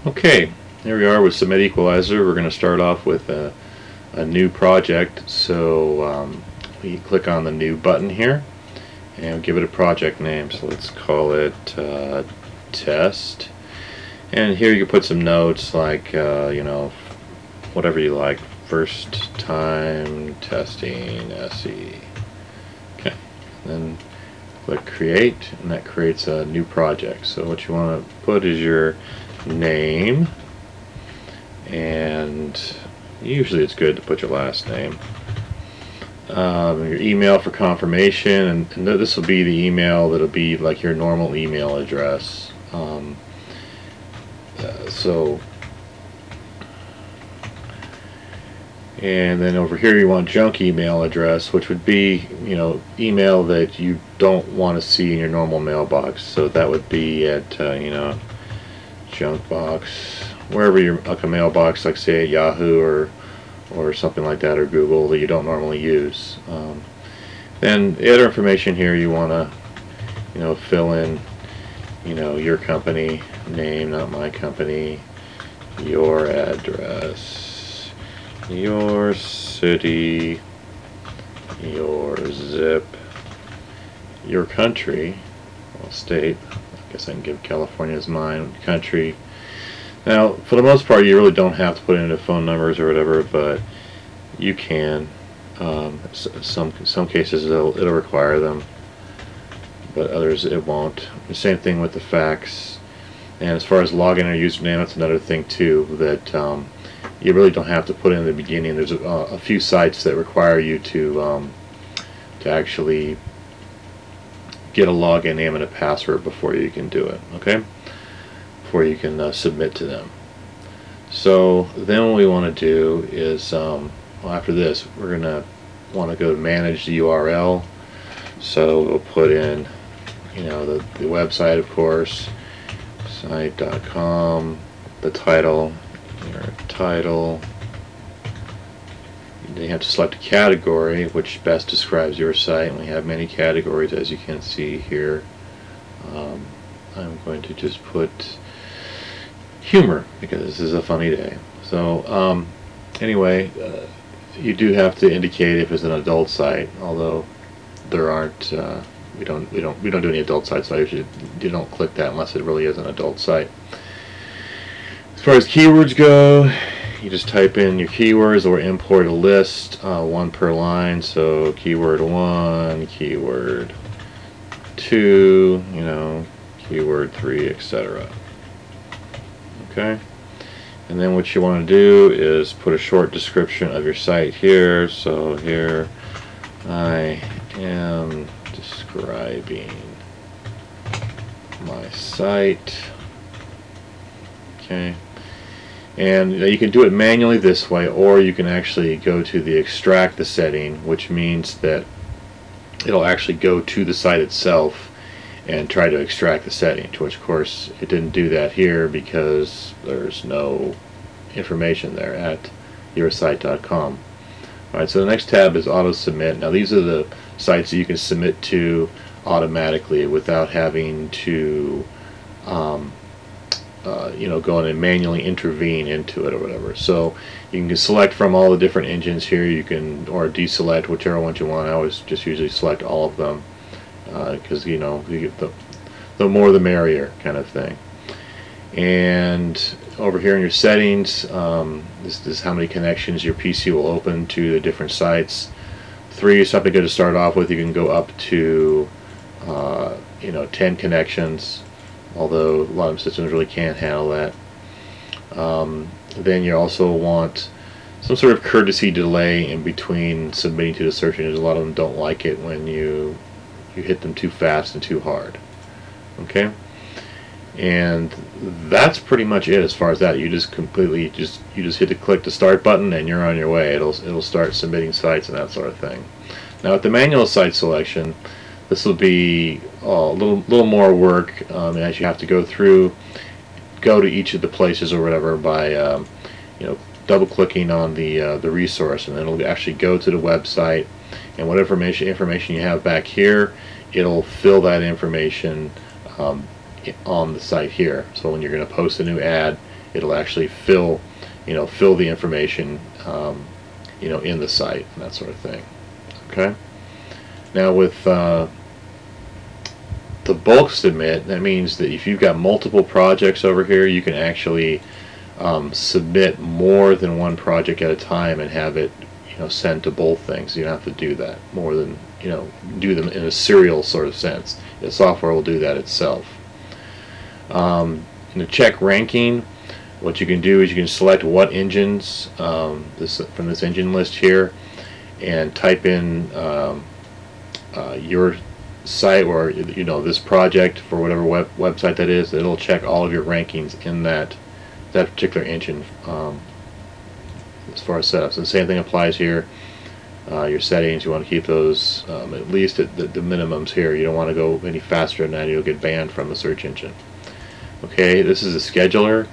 Okay, here we are with Submit Equalizer. We're going to start off with a new project. So we click on the new button here and give it a project name. So let's call it test. And here you can put some notes like, whatever you like. First time testing SE. Okay, then click create, and that creates a new project. So what you want to put is your name, and usually it's good to put your last name, your email for confirmation, and this will be the email that'll be like your normal email address. And then over here you want junk email address, which would be, email that you don't want to see in your normal mailbox. So that would be at, junk box, wherever you're, like a mailbox, like say at Yahoo or something like that, or Google, that you don't normally use. Then the other information here you want to, fill in, your company name, not my company, your address, your city, your zip, your country, well, state. I guess I can give California as mine, country. Now, for the most part, you really don't have to put in the phone numbers or whatever, but you can. Some cases it'll require them, but others it won't. The same thing with the fax. And as far as login or username, that's another thing too that you really don't have to put in the beginning. There's a few sites that require you to actually get a login name and a password before you can do it. Okay, before you can submit to them. So then what we want to do is, well, after this, we're gonna want to go to manage the URL. So we'll put in, the website, of course, site.com, the title, your title. Then you have to select a category which best describes your site, and we have many categories, as you can see here. I'm going to just put humor because this is a funny day. So anyway, you do have to indicate if it's an adult site, although there aren't. We don't do any adult sites, so you don't click that unless it really is an adult site. As far as keywords go, you just type in your keywords or import a list, one per line. So keyword 1, keyword 2, keyword 3, etc. Okay, and then what you want to do is put a short description of your site here. So here I am describing my site. Okay, and you can do it manually this way, or you can actually go to the extract the setting, which means that it'll actually go to the site itself and try to extract the setting, which of course it didn't do that here because there's no information there at yoursite.com. Alright, so the next tab is auto submit. Now these are the sites that you can submit to automatically without having to go in and manually intervene into it or whatever. So you can select from all the different engines here. You can, or deselect whichever ones you want. I always just usually select all of them because you get the more the merrier kind of thing. And over here in your settings, this is how many connections your PC will open to the different sites. 3 is something good to start off with. You can go up to 10 connections, although a lot of systems really can't handle that. Then you also want some sort of courtesy delay in between submitting to the search engines. A lot of them don't like it when you hit them too fast and too hard. Okay, and that's pretty much it as far as that. You just completely you just hit the click the start button and you're on your way. It'll start submitting sites and that sort of thing. Now at the manual site selection, this will be a little more work as you have to go to each of the places or whatever by double clicking on the resource, and then it'll actually go to the website, and what information you have back here, it'll fill that information on the site here. So when you're going to post a new ad, it'll actually fill fill the information in the site and that sort of thing. Okay. Now with the bulk submit, that means that if you've got multiple projects over here, you can actually submit more than one project at a time and have it sent to both things. You don't have to do that more than do them in a serial sort of sense. The software will do that itself. In the check ranking, what you can do is you can select what engines from this engine list here, and type in your site or this project for whatever website that is. It'll check all of your rankings in that particular engine as far as setups. And the same thing applies here. Your settings, you want to keep those at least at the minimums here. You don't want to go any faster than that. You'll get banned from the search engine. Okay, this is a scheduler.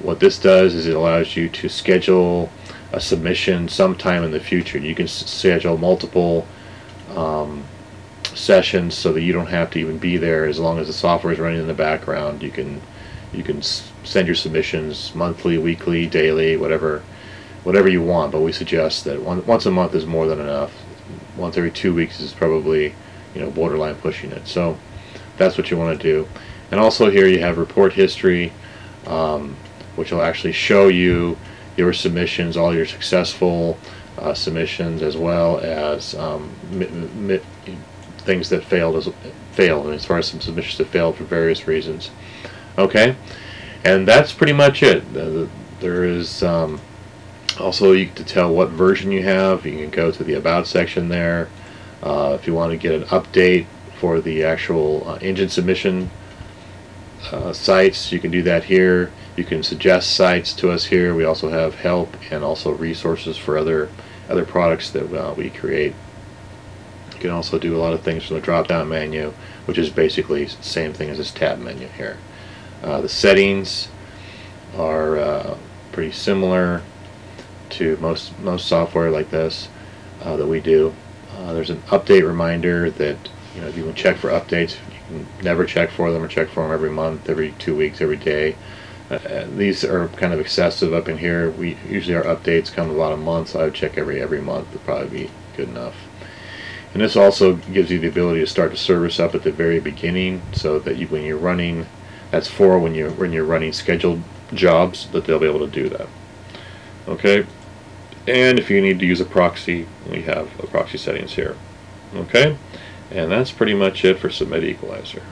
What this does is it allows you to schedule a submission sometime in the future. You can schedule multiple sessions so that you don't have to even be there. As long as the software is running in the background, you can send your submissions monthly, weekly, daily, whatever you want. But we suggest that once a month is more than enough. Once every 2 weeks is probably borderline pushing it. So that's what you want to do. And also here you have report history, which will actually show you your submissions, all your successful submissions, as well as things that failed as far as some submissions that failed for various reasons. Okay, and that's pretty much it. There is also, you can tell what version you have. You can go to the About section there. If you want to get an update for the actual engine submission sites, you can do that here. You can suggest sites to us here. We also have help and also resources for other products that we create. You can also do a lot of things from the drop-down menu, which is basically the same thing as this tab menu here. The settings are pretty similar to most software like this that we do. There's an update reminder that if you want to check for updates, you can never check for them or check for them every month, every 2 weeks, every day. These are kind of excessive up in here. Usually our updates come about a month, so I would check every month. Would probably be good enough. And this also gives you the ability to start the service up at the very beginning, so that when you're running, that's for when you're running scheduled jobs, that they'll be able to do that. Okay, and if you need to use a proxy, we have a proxy settings here. Okay, and that's pretty much it for Submit Equalizer.